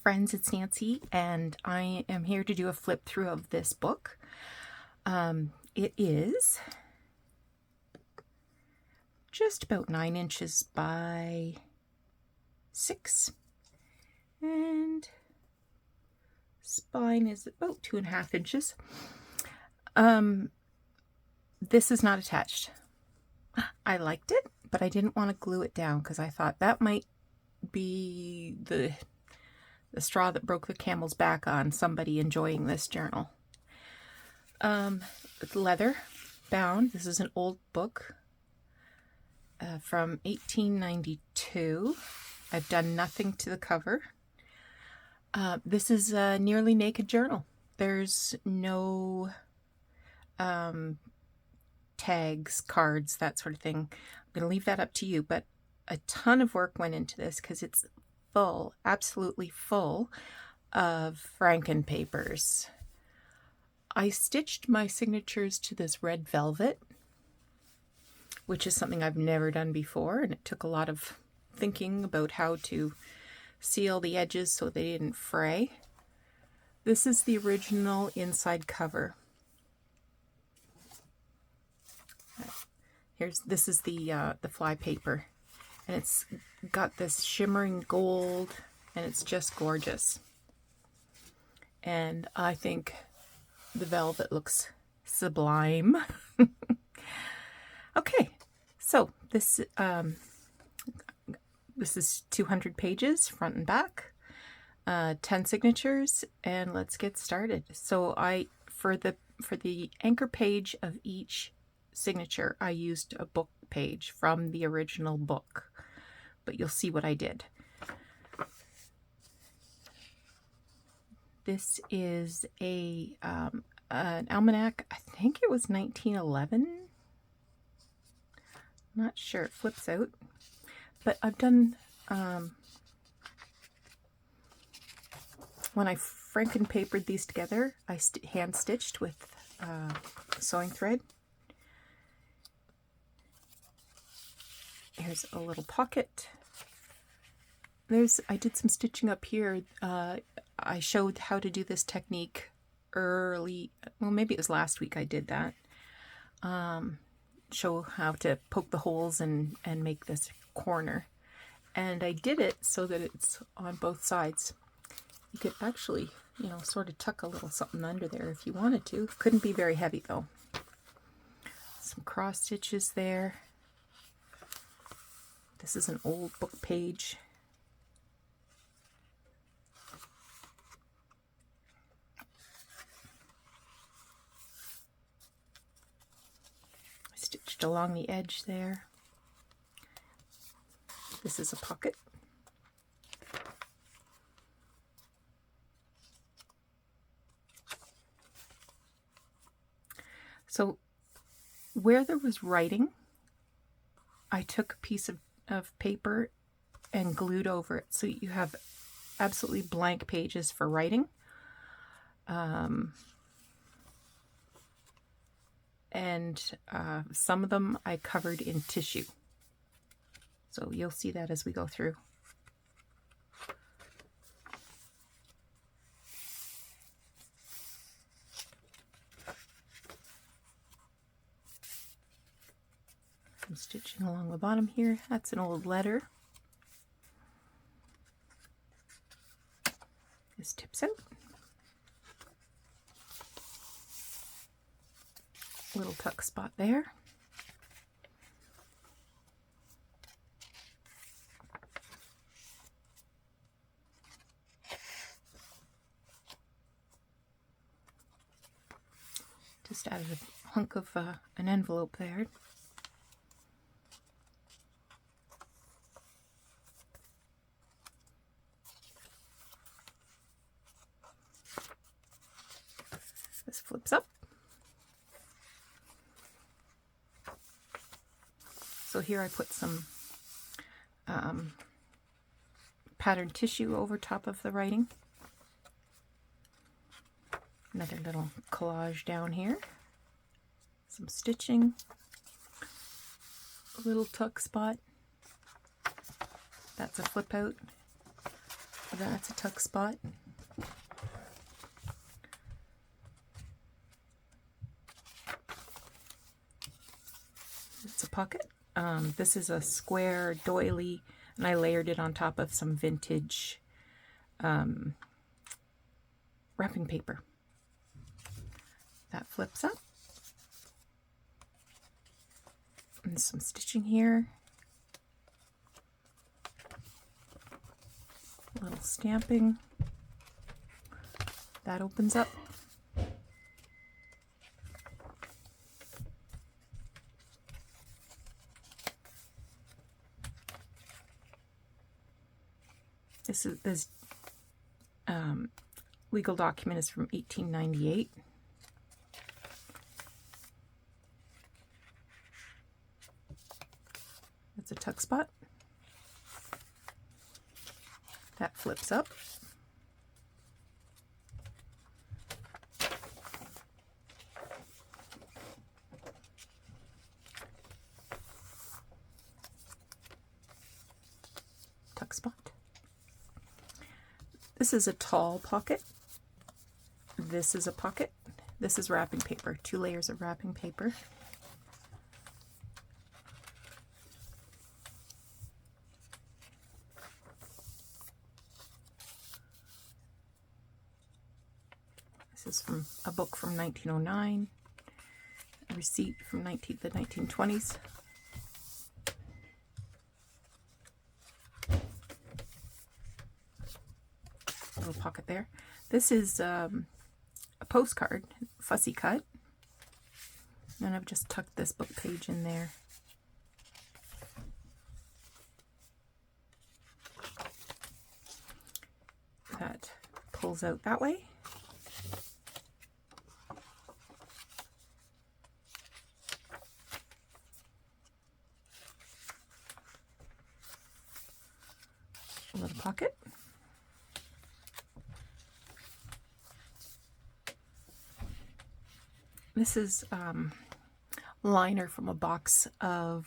friends, it's Nancy, and I am here to do a flip through of this book. It is just about 9 inches by 6, and spine is about 2.5 inches. This is not attached. I liked it, but I didn't want to glue it down because I thought that might be the straw that broke the camel's back on somebody enjoying this journal. It's leather bound. This is an old book from 1892. I've done nothing to the cover. This is a nearly naked journal. There's no tags, cards, that sort of thing. I'm going to leave that up to you, but a ton of work went into this because it's full, absolutely full of Franken papers. I stitched my signatures to this red velvet, which is something I've never done before, and it took a lot of thinking about how to seal the edges so they didn't fray. This is the original inside cover. This is the fly paper, and it's got this shimmering gold, and it's just gorgeous. And I think the velvet looks sublime. Okay, so this is 200 pages, front and back, 10 signatures, and let's get started. So for the anchor page of each signature, I used a book page from the original book, but you'll see what I did. This is an almanac. I think it was 1911. I'm not sure. It flips out, but I've done when I Franken-papered these together, I hand stitched with sewing thread. Here's a little pocket. I did some stitching up here. I showed how to do this technique early, well, maybe it was last week I did that. Show how to poke the holes and make this corner. And I did it so that it's on both sides. You could actually, sort of tuck a little something under there if you wanted to. Couldn't be very heavy though. Some cross stitches there. This is an old book page. I stitched along the edge there. This is a pocket. So where there was writing, I took a piece of paper and glued over it so you have absolutely blank pages for writing. And some of them I covered in tissue. So you'll see that as we go through. I'm stitching along the bottom here. That's an old letter. This tips out. Little tuck spot there. Just added a hunk of an envelope there. This flips up. So here I put some patterned tissue over top of the writing. Another little collage down here. Some stitching. A little tuck spot. That's a flip out. That's a tuck spot. It's a pocket. This is a square doily, and I layered it on top of some vintage wrapping paper. That flips up. And some stitching here. A little stamping. That opens up. This legal document is from 1898. That's a tuck spot. That flips up. Tuck spot. This is a tall pocket. This is a pocket. This is wrapping paper, 2 layers of wrapping paper. This is from a book from 1909, a receipt from the 1920s. A little pocket there. This is a postcard, fussy cut, and I've just tucked this book page in there. That pulls out that way. A little pocket. This is liner from a box of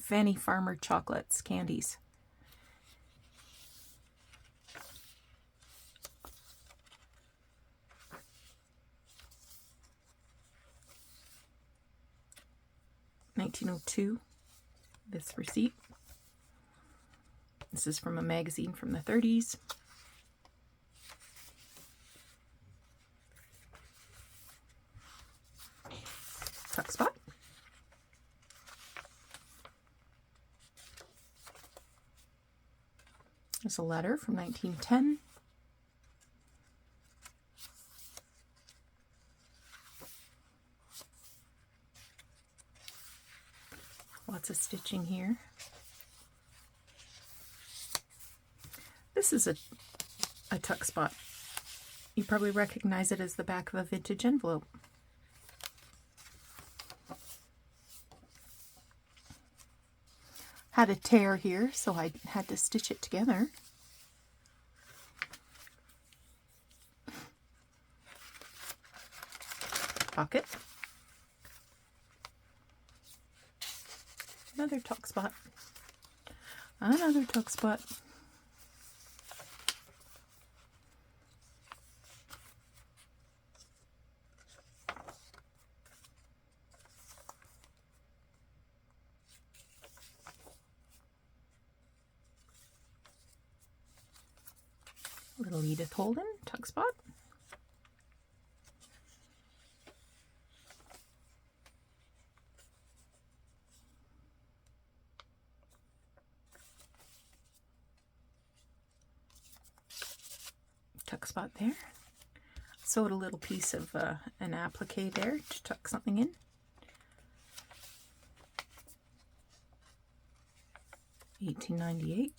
Fanny Farmer chocolates, candies. $1902, this receipt. This is from a magazine from the 30s. Tuck spot. There's a letter from 1910. Lots of stitching here. This is a tuck spot. You probably recognize it as the back of a vintage envelope. Had a tear here, so I had to stitch it together. Pocket. Another tuck spot. Another tuck spot. Little Edith Holden tuck spot. Tuck spot there. Sewed a little piece of an applique there to tuck something in. $18.98.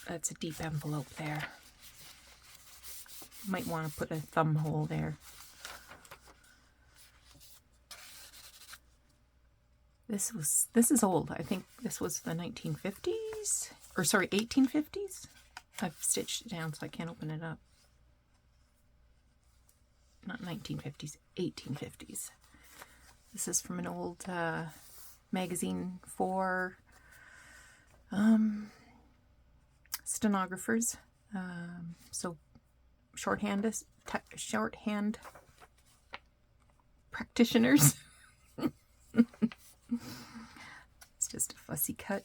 That's a deep envelope there. Might want to put a thumb hole there. This is old. I think this was the 1950s, or sorry, 1850s. I've stitched it down so I can't open it up. not 1950s, 1850s. This is from an old magazine for stenographers. So shorthand practitioners. It's just a fussy cut,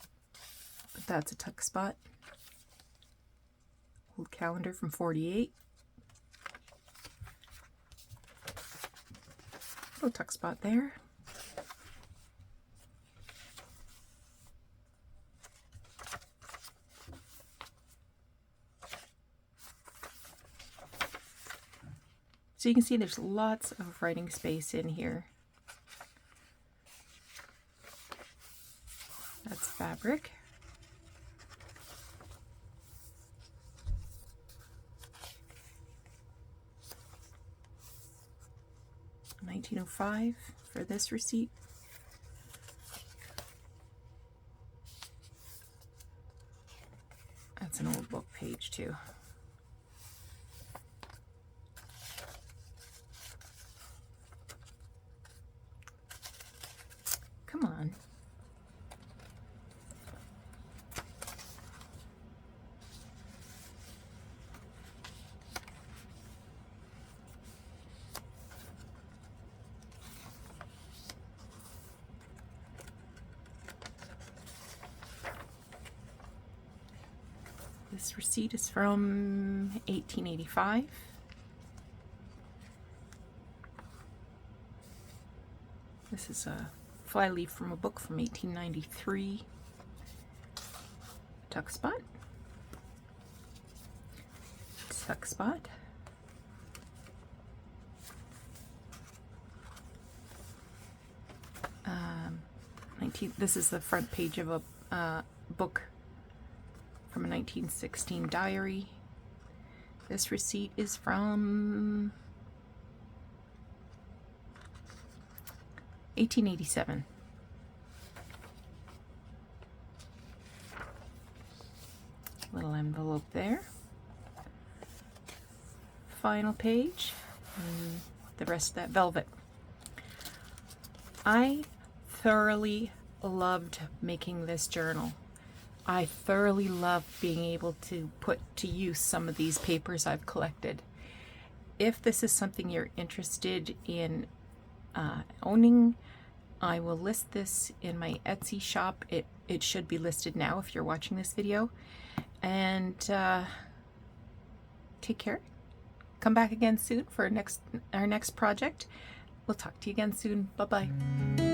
but that's a tuck spot. Old calendar from 48. Little tuck spot there. So you can see there's lots of writing space in here. That's fabric. $19.05 for this receipt. That's an old book page too. Come on. This receipt is from 1885. This is a flyleaf from a book from 1893. Tuck spot. Tuck spot. This is the front page of a book from a 1916 diary. This receipt is from 1887. Little envelope there. Final page, and the rest of that velvet. I thoroughly loved making this journal. I thoroughly love being able to put to use some of these papers I've collected. If this is something you're interested in owning, I will list this in my Etsy shop. It should be listed now if you're watching this video. And take care. Come back again soon for our next project. We'll talk to you again soon. Bye-bye.